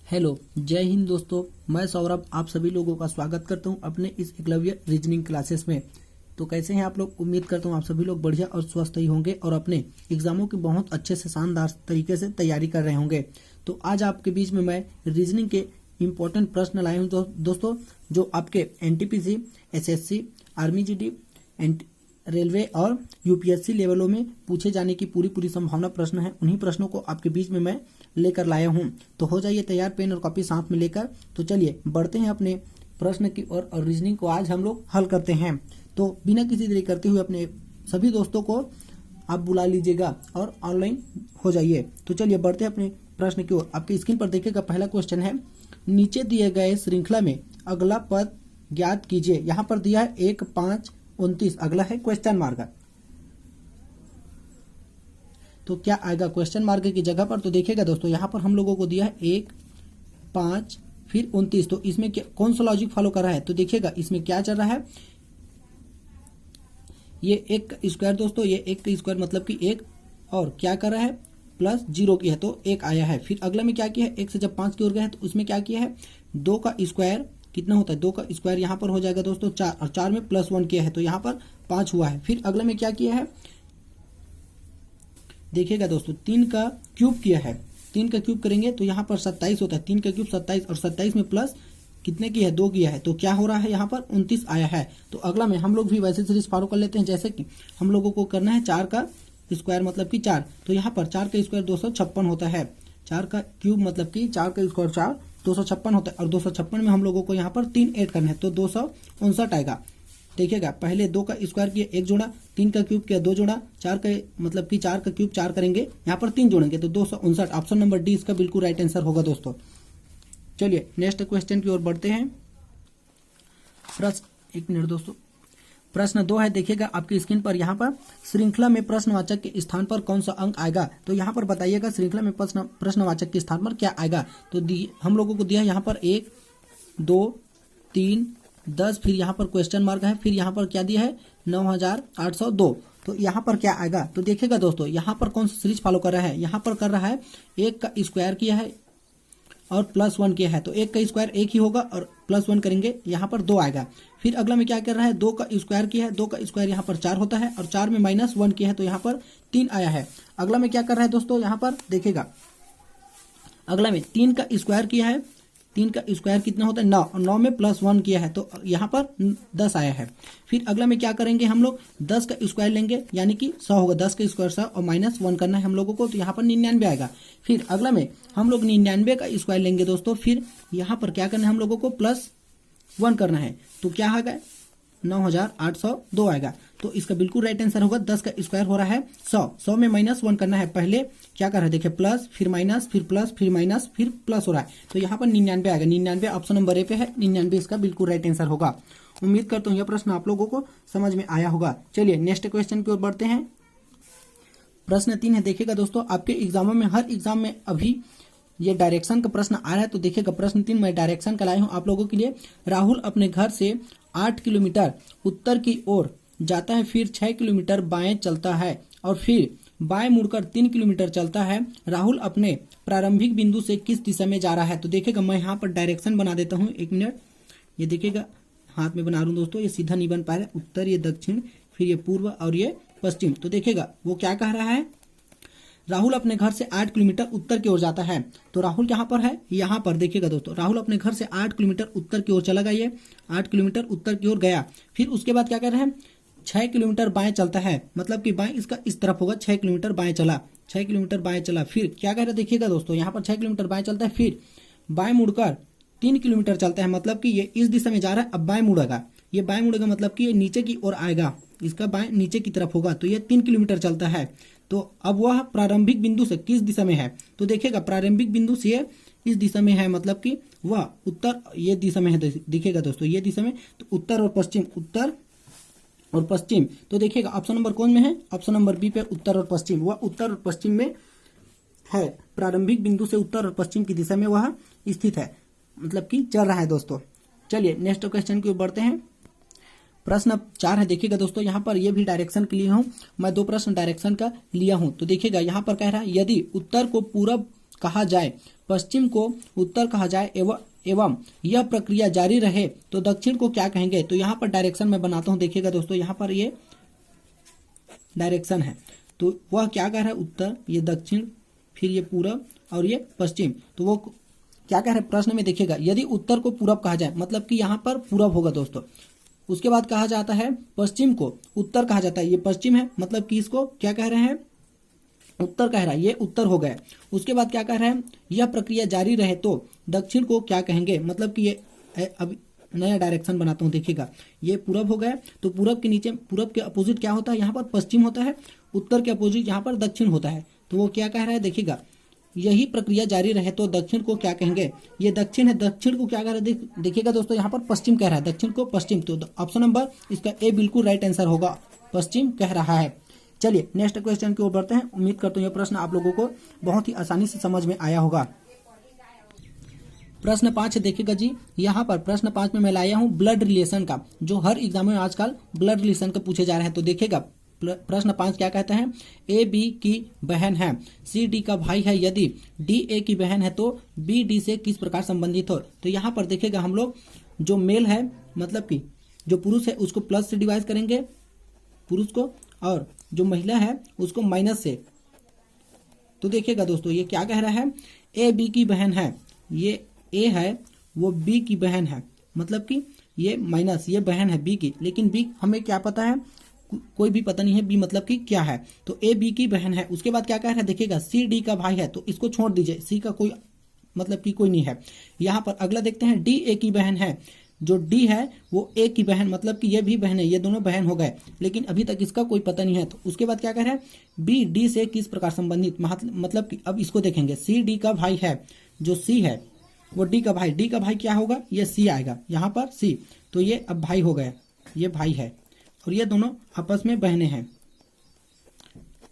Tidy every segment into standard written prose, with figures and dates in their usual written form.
Hello, जय हिंद दोस्तों। मैं सौरभ आप सभी लोगों का स्वागत करता हूं अपने इस एकलव्य रीजनिंग क्लासेस में। तो कैसे हैं आप लोग? उम्मीद करता हूं आप सभी लोग बढ़िया और स्वस्थ ही होंगे और अपने एग्जामों की बहुत अच्छे से शानदार तरीके से तैयारी कर रहे होंगे। तो आज आपके बीच में मैं रीजनिंग के इम्पोर्टेंट प्रश्न लाए हूँ दोस्तों, जो आपके NTPC, SSC, army GD, railway और यूपीएससी लेवलों में पूछे जाने की पूरी संभावना प्रश्न है। उन्हीं प्रश्नों को आपके बीच में मैं लेकर लाया हूं। तो हो जाइए तैयार, पेन और कॉपी साथ में लेकर। तो चलिए बढ़ते हैं अपने प्रश्न की और रीजनिंग को आज हम लोग हल करते हैं। तो बिना किसी देरी करते हुए अपने सभी दोस्तों को आप बुला लीजिएगा और ऑनलाइन हो जाइए। तो चलिए बढ़ते हैं अपने प्रश्न की ओर। आपके स्क्रीन पर देखिएगा, पहला क्वेश्चन है, नीचे दिए गए श्रृंखला में अगला पद ज्ञात कीजिए। यहाँ पर दिया है 1, 5, 29, अगला है क्वेश्चन मार्क। तो क्या आएगा क्वेश्चन मार्क की जगह पर? तो देखिएगा दोस्तों, यहाँ पर हम लोगों को दिया है 1, 5 फिर 29। तो इसमें कौन सा लॉजिक फॉलो कर रहा है? तो देखिएगा इसमें क्या चल रहा है, ये 1 स्क्वायर दोस्तों, ये 1 स्क्वायर मतलब कि 1 और क्या कर रहा है प्लस 0 की है तो 1 आया है। फिर अगला में क्या किया है, 1 से जब 5 की ओर गया है तो उसमें क्या किया है, 2 का स्क्वायर कितना होता है, 2 का स्क्वायर यहाँ पर हो जाएगा दोस्तों 4, और 4 में +1 किया है तो यहाँ पर 5 हुआ है। फिर अगले में क्या किया है, देखिएगा दोस्तों 3 का क्यूब किया है। 3 का क्यूब करेंगे तो यहाँ पर 27 होता है, 3 का क्यूब 27 और 27 में प्लस कितने की है, 2 किया है तो क्या हो रहा है यहाँ पर 29 आया है। तो अगला में हम लोग भी वैसे सीरीज फॉलो कर लेते हैं, जैसे कि हम लोगों को करना है 4 का स्क्वायर मतलब कि 4। तो यहाँ पर 4 का स्क्वायर 256 होता है, 4 का क्यूब मतलब कि 4 का स्क्वायर 4 256 होता है, और 256 में हम लोगों को यहाँ पर 3 ऐड करना है तो 259 आएगा। देखिएगा पहले 2 का स्क्वायर किया 1 जोड़ा, 3 का क्यूब किया 2 जोड़ा, 4 का मतलब कि 4 का क्यूब 4 करेंगे, यहाँ पर 3 जोड़ेंगे तो 259। ऑप्शन नंबर डी इसका बिल्कुल राइट आंसर होगा दोस्तों। चलिए नेक्स्ट क्वेश्चन की ओर बढ़ते हैं। प्रश्न 1 मिनट दोस्तों, प्रश्न 2 है, देखिएगा आपकी स्क्रीन पर, यहाँ पर श्रृंखला में प्रश्नवाचक के स्थान पर कौन सा अंक आएगा? तो यहाँ पर बताइएगा श्रृंखला में प्रश्नवाचक के स्थान पर क्या आएगा। तो हम लोगों को दिया है यहाँ पर 1, 2, 3, 10, फिर यहाँ पर क्वेश्चन मार्क है, फिर यहाँ पर क्या दिया है 9802। तो यहाँ पर क्या आएगा? तो देखिएगा दोस्तों यहाँ पर कौन सा सीरीज फॉलो कर रहा है, यहाँ पर कर रहा है 1 का स्क्वायर किया है और +1 किया है तो 1 का स्क्वायर 1 ही होगा और +1 करेंगे यहाँ पर 2 आएगा। फिर अगला में क्या कर रहा है, 2 का स्क्वायर किया है, 2 का स्क्वायर यहाँ पर 4 होता है और 4 में -1 किया है तो यहाँ पर 3 आया है। अगला में क्या कर रहा है दोस्तों, यहाँ पर देखिएगा अगला में 3 का स्क्वायर किया है, 3 का स्क्वायर कितना होता है 9, और 9 में +1 किया है तो यहाँ पर 10 आया है। फिर अगला में क्या करेंगे हम लोग, 10 का स्क्वायर लेंगे यानी कि 100 होगा, 10 का स्क्वायर 100 और -1 करना है हम लोगों को तो यहाँ पर 99 आएगा। फिर अगला में हम लोग 99 का स्क्वायर लेंगे दोस्तों, फिर यहाँ पर क्या करना है हम लोगों को +1 करना है तो क्या आएगा 9802 आएगा। तो इसका बिल्कुल राइट आंसर होगा, 10 का स्क्वायर हो रहा है 100, 100 में -1 करना है, पहले क्या कर रहा है देखिए प्लस फिर माइनस फिर प्लस फिर माइनस फिर प्लस हो रहा है तो यहाँ पर 99 आएगा। 99 ऑप्शन नंबर ए पे है, 99 इसका बिल्कुल राइट आंसर होगा। उम्मीद करता हूँ यह प्रश्न आप लोगों को समझ में आया होगा। चलिए नेक्स्ट क्वेश्चन की ओर बढ़ते हैं। प्रश्न 3 है, देखिएगा दोस्तों आपके एग्जामों में हर एग्जाम में अभी ये डायरेक्शन का प्रश्न आ रहा है। तो देखिएगा प्रश्न 3 मैं डायरेक्शन का लाया हूँ आप लोगों के लिए। राहुल अपने घर से 8 किलोमीटर उत्तर की ओर जाता है, फिर 6 किलोमीटर बाएं चलता है और फिर बाएं मुड़कर 3 किलोमीटर चलता है। राहुल अपने प्रारंभिक बिंदु से किस दिशा में जा रहा है? तो देखिएगा मैं यहाँ पर डायरेक्शन बना देता हूँ, 1 मिनट। ये देखिएगा हाथ में बना रहा हूँ दोस्तों, ये सीधा नहीं बन पा रहा है, उत्तर ये दक्षिण फिर ये पूर्व और ये पश्चिम। तो देखिएगा वो क्या कह रहा है, राहुल अपने घर से 8 किलोमीटर उत्तर की ओर जाता है। तो राहुल कहाँ पर है, यहाँ पर देखिएगा दोस्तों, राहुल अपने घर से 8 किलोमीटर उत्तर की ओर चला गया, ये 8 किलोमीटर उत्तर की ओर गया। फिर उसके बाद क्या कर रहे हैं, 6 किलोमीटर बाएं चलता है, मतलब कि बाएं इसका इस तरफ होगा, 6 किलोमीटर बाएं चला, 6 किलोमीटर बाएं चला। फिर क्या कह रहे हैं देखिएगा दोस्तों, यहाँ पर 6 किलोमीटर बाएं चलता है, फिर बाएं मुड़कर 3 किलोमीटर चलता है, मतलब कि ये इस दिशा में जा रहा है, अब बाएं मुड़ेगा, ये बाएं मुड़ेगा मतलब कि ये नीचे की ओर आएगा, इसका बाएं नीचे की तरफ होगा तो ये 3 किलोमीटर चलता है। तो अब वह प्रारंभिक बिंदु से किस दिशा में है? तो देखिएगा प्रारंभिक बिंदु से इस दिशा में है, मतलब कि वह उत्तर ये दिशा में है, देखिएगा दोस्तों ये दिशा में, तो उत्तर और पश्चिम, उत्तर और पश्चिम। तो देखिएगा ऑप्शन नंबर कौन में है, ऑप्शन नंबर बी पे उत्तर और पश्चिम, वह उत्तर और पश्चिम में है, प्रारंभिक बिंदु से उत्तर और पश्चिम की दिशा में वह स्थित है, मतलब कि चल रहा है दोस्तों। चलिए नेक्स्ट क्वेश्चन की ओर बढ़ते हैं। प्रश्न 4 है, देखिएगा दोस्तों यहाँ पर ये भी डायरेक्शन के लिए हूँ, मैं 2 प्रश्न डायरेक्शन का लिया हूँ। तो देखिएगा यहाँ पर कह रहा है, यदि उत्तर को पूरब कहा जाए, पश्चिम को उत्तर कहा जाए एवं यह प्रक्रिया जारी रहे तो दक्षिण को क्या कहेंगे। तो यहाँ पर डायरेक्शन मैं बनाता हूँ, देखिएगा दोस्तों यहाँ पर ये डायरेक्शन है, तो वह क्या कह रहा है, उत्तर, ये दक्षिण, फिर ये पूरब और ये पश्चिम। तो वो क्या कह रहे हैं प्रश्न में, देखिएगा यदि उत्तर को पूरब कहा जाए मतलब कि यहाँ पर पूरब होगा दोस्तों। उसके बाद कहा जाता है पश्चिम को उत्तर कहा जाता है, ये पश्चिम है मतलब कि इसको क्या कह रहे हैं, उत्तर कह रहा है, ये उत्तर हो गया। उसके बाद क्या कह रहे हैं, यह प्रक्रिया जारी रहे तो दक्षिण को क्या कहेंगे, मतलब कि ये अब नया डायरेक्शन बनाता हूँ, देखिएगा ये पूरब हो गया, तो पूरब के नीचे पूरब के अपोजिट क्या होता है, यहाँ पर पश्चिम होता है, उत्तर के अपोजिट यहाँ पर दक्षिण होता है। तो वो क्या कह रहा है, देखिएगा यही प्रक्रिया जारी रहे तो दक्षिण को क्या कहेंगे, ये दक्षिण है, दक्षिण को क्या कह रहा है, देखिएगा दोस्तों यहाँ पर पश्चिम कह रहा है, दक्षिण को पश्चिम। तो ऑप्शन नंबर इसका ए बिल्कुल राइट आंसर होगा, पश्चिम कह रहा है। चलिए नेक्स्ट क्वेश्चन की ओर बढ़ते हैं। उम्मीद करता हूँ यह प्रश्न आप लोगों को बहुत ही आसानी से समझ में आया होगा। प्रश्न 5 देखिएगा जी, यहाँ पर प्रश्न 5 में मैं लाया हूँ ब्लड रिलेशन का, जो हर एग्जाम में आजकल ब्लड रिलेशन का पूछे जा रहे हैं। तो देखिएगा प्रश्न 5 क्या कहता है, ए बी की बहन है, सी डी का भाई है, यदि डी ए की बहन है तो बी डी से किस प्रकार संबंधित हो। तो यहाँ पर देखिएगा हम लोग जो मेल है मतलब कि जो पुरुष है उसको प्लस से डिवाइड करेंगे पुरुष को, और जो महिला है उसको माइनस से। तो देखिएगा दोस्तों ये क्या कह रहा है, ए बी की बहन है, ये ए है वो बी की बहन है, मतलब कि ये माइनस, ये बहन है बी की, लेकिन बी हमें क्या पता है, कोई भी पता नहीं है बी मतलब कि क्या है। तो ए बी की बहन है। उसके बाद क्या कह रहा है, देखिएगा सी डी का भाई है, तो इसको छोड़ दीजिए, सी का कोई मतलब कि कोई नहीं है। यहाँ पर अगला देखते हैं, डी ए की बहन है, जो डी है वो ए की बहन मतलब कि ये भी बहन है, ये दोनों बहन हो गए, लेकिन अभी तक इसका कोई पता नहीं है। तो उसके बाद क्या कह रहा है, बी डी से किस प्रकार संबंधित, मतलब कि अब इसको देखेंगे, सी डी का भाई है, जो सी है वो डी का भाई, डी का भाई क्या होगा, ये सी आएगा यहाँ पर सी, तो ये अब भाई हो गए, ये भाई है और ये दोनों आपस में बहनें हैं।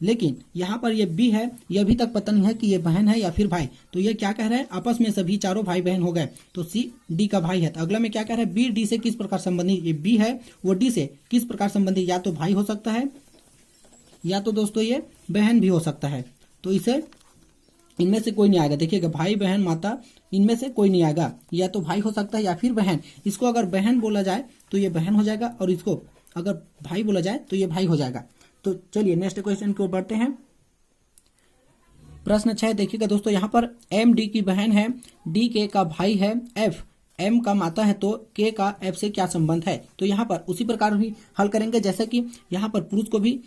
लेकिन यहाँ पर ये बी है, ये अभी तक पता नहीं है कि ये बहन है या फिर भाई। तो ये क्या कह रहा है, आपस में सभी चारों भाई बहन हो गए, तो सी डी का भाई है। तो अगला में क्या कह रहा है, बी डी से किस प्रकार संबंधित, ये बी है वो डी से किस प्रकार संबंधित, या तो भाई हो सकता है या तो दोस्तों ये बहन भी हो सकता है। तो इसे इनमें से कोई नहीं आएगा, देखिएगा भाई बहन माता इनमें से कोई नहीं आएगा, या तो भाई हो सकता है या फिर बहन। इसको अगर बहन बोला जाए तो ये बहन हो जाएगा, और इसको अगर भाई बोला जाए तो ये भाई हो जाएगा। तो चलिए नेक्स्ट क्वेश्चन की ओर बढ़ते हैं। प्रश्न 6 देखिएगा दोस्तों, यहाँ पर एम डी की बहन है, डी के का भाई है, एफ एम का माता है, तो के का एफ से क्या संबंध है। तो यहाँ पर उसी प्रकार भी हल करेंगे, जैसे कि यहाँ पर पुरुष को भी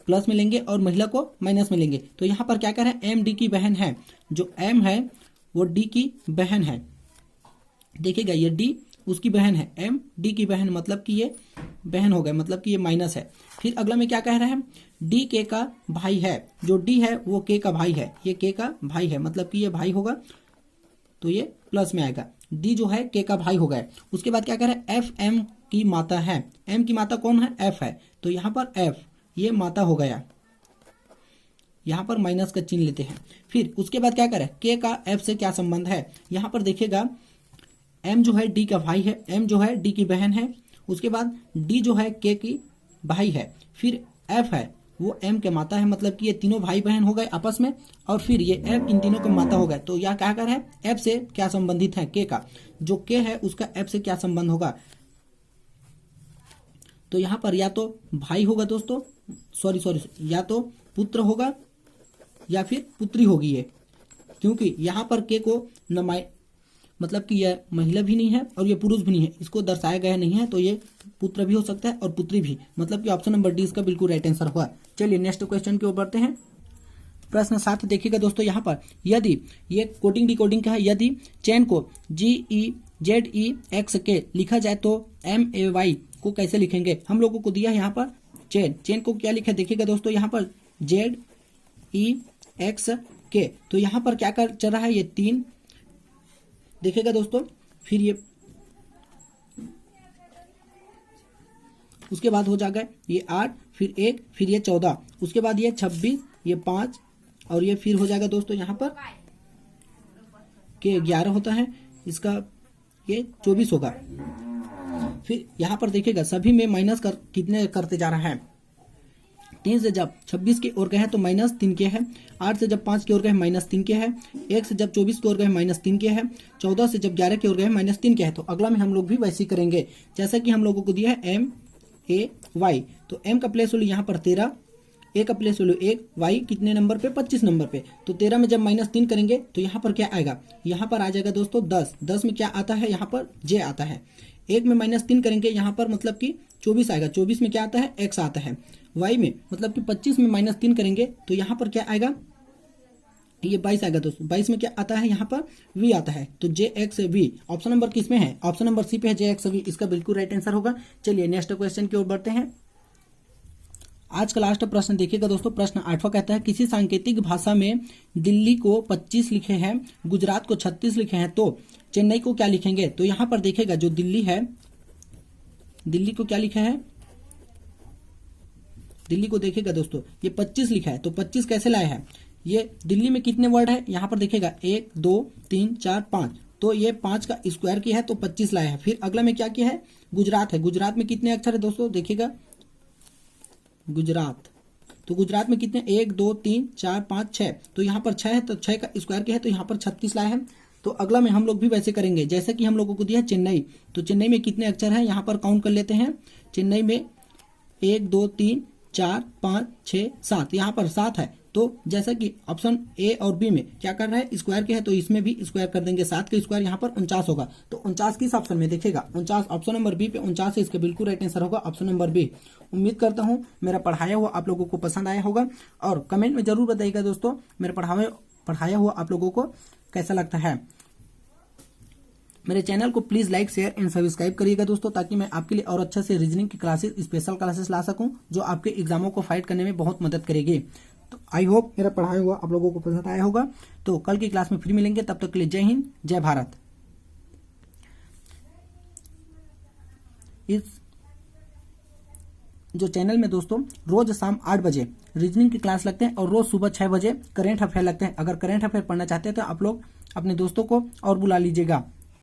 प्लस में लेंगे और महिला को माइनस में लेंगे। तो यहाँ पर क्या कह रहे हैं, एम डी की बहन है, जो एम है वो डी की बहन है, देखिएगा ये डी उसकी बहन है, एम डी की बहन मतलब कि ये बहन हो गए, मतलब कि ये माइनस है। फिर अगला में क्या कह रहे हैं, डी के का भाई है, जो डी है वो के का भाई है, ये के का भाई है मतलब कि ये भाई होगा, तो ये प्लस में आएगा, डी जो है के का भाई हो गए। उसके बाद क्या कह रहे हैं, एफ एम की माता है, एम की माता कौन है, एफ है, तो यहाँ पर एफ ये माता हो गया, यहाँ पर माइनस का चिन्ह लेते हैं। फिर उसके बाद क्या करें, के का एफ से क्या संबंध है। यहाँ पर देखिएगा एम जो है डी का भाई है, एम जो है डी की बहन है, उसके बाद डी जो है के की भाई है, फिर एफ है वो एम के माता है, मतलब कि ये तीनों भाई बहन हो गए आपस में, और फिर ये एफ इन तीनों के माता हो गए। तो यह क्या कर रहा है, एफ से क्या संबंधित है, के का, जो के है उसका एफ से क्या संबंध होगा। तो यहाँ पर या तो भाई होगा दोस्तों, सॉरी या तो पुत्र होगा या फिर पुत्री होगी ये, क्योंकि यहाँ पर के को न मतलब कि यह महिला भी नहीं है और ये पुरुष भी नहीं है, इसको दर्शाया गया नहीं है, तो ये पुत्र भी हो सकता है और पुत्री भी, मतलब कि ऑप्शन नंबर डी इसका बिल्कुल राइट आंसर हुआ। चलिए नेक्स्ट क्वेश्चन की ओर बढ़ते हैं। प्रश्न 7 देखिएगा दोस्तों, यहाँ पर यदि ये कोडिंग डिकोडिंग का है, यदि चेन को GEZEX लिखा जाए तो MAY को कैसे लिखेंगे। हम लोगों को दिया है यहाँ पर चेन को क्या लिखा है, देखिएगा दोस्तों यहाँ पर ZEX, तो यहाँ पर क्या कर चल रहा है, ये 3 देखिएगा दोस्तों, फिर ये उसके बाद हो जाएगा ये 8, फिर 1, फिर ये 14, उसके बाद ये 26, ये 5 और ये फिर हो जाएगा दोस्तों यहाँ पर के 11 होता है, इसका ये 24 होगा। फिर यहाँ पर देखिएगा सभी में माइनस कितने करते जा रहा है, 3 से जब 26 की ओर गए हैं तो -3 के है। 8 से जब 5 की ओर गए -3 के है। 1 से जब 24 की ओर गए -3 के है। 14 से जब 11 की ओर गए -3 के है। तो अगला में हम लोग भी वैसे ही करेंगे जैसा कि हम लोगों को दिया है MAY। तो M का प्लेस वैल्यू यहाँ पर 13, A का प्लेस वैल्यू 1, Y कितने नंबर पे 25 नंबर पे। तो 13 में जब -3 करेंगे तो यहाँ पर क्या आएगा, यहाँ पर आ जाएगा दोस्तों 10। 10 में क्या आता है, यहाँ पर J आता है। 1 में -3 करेंगे यहाँ पर मतलब कि 24 आएगा। 24 में क्या आता है, X आता है। Y में मतलब कि 25 में -3 करेंगे तो यहाँ पर क्या आएगा, ये 22 आएगा दोस्तों। 22 में क्या आता है, यहाँ पर V आता है। तो JXV ऑप्शन नंबर किस में है, ऑप्शन नंबर सी पे है JXV, इसका बिल्कुल राइट आंसर होगा। चलिए नेक्स्ट क्वेश्चन की ओर बढ़ते हैं। आज का लास्ट प्रश्न देखिएगा दोस्तों, प्रश्न 8वां कहता है किसी सांकेतिक भाषा में दिल्ली को 25 लिखे हैं, गुजरात को 36 लिखे हैं, तो चेन्नई को क्या लिखेंगे। तो यहाँ पर देखिएगा जो दिल्ली है, दिल्ली को क्या लिखा है, दिल्ली को देखिएगा दोस्तों ये 25 लिखा है। तो 25 कैसे लाया है, ये दिल्ली में कितने वर्ड है, यहाँ पर देखिएगा 1 2 3 4 5, तो ये 5 का स्क्वायर किया है तो 25 लाया है। फिर अगला में क्या किया है, गुजरात है। गुजरात में कितने अक्षर है दोस्तों, देखिएगा गुजरात, तो गुजरात में कितने 1 2 3 4 5 6, तो यहाँ पर 6 है तो 6 का स्क्वायर किया है तो यहाँ पर 36 लाया है। तो अगला में हम लोग भी वैसे करेंगे जैसे कि हम लोगों को दिया है चेन्नई। तो चेन्नई में कितने अक्षर हैं, यहाँ पर काउंट कर लेते हैं। चेन्नई में 1 2 3 4 5 6 7, यहाँ पर 7 है। तो जैसा कि ऑप्शन A और B में क्या कर रहा है, स्क्वायर के है, तो इसमें भी स्क्वायर कर देंगे। 7 का स्क्वायर यहाँ पर 49 होगा। तो 49 किस ऑप्शन में देखिएगा, 49 ऑप्शन नंबर B पे 49 है, इसका बिल्कुल राइट आंसर होगा ऑप्शन नंबर B। उम्मीद करता हूँ मेरा पढ़ाया हुआ आप लोगों को पसंद आया होगा और कमेंट में जरूर बताइएगा दोस्तों मेरा पढ़ाया हुआ आप लोगों को कैसा लगता है। मेरे चैनल को please like share and subscribe करिएगा दोस्तों, ताकि मैं आपके लिए और अच्छा से रीजनिंग की क्लासेस, स्पेशल क्लासेस ला सकूं जो आपके एग्जामों को फाइट करने में बहुत मदद करेगी। तो आई होप मेरा पढ़ाया हुआ आप लोगों को पसंद आया होगा। तो कल की क्लास में फिर मिलेंगे, तब तक के लिए जय हिंद जय भारत। इस जो चैनल में दोस्तों रोज शाम 8 बजे रीजनिंग की क्लास लगते हैं और रोज सुबह 6 बजे करेंट अफेयर लगते हैं। अगर करेंट अफेयर पढ़ना चाहते हैं तो आप लोग अपने दोस्तों को और बुला लीजिएगा।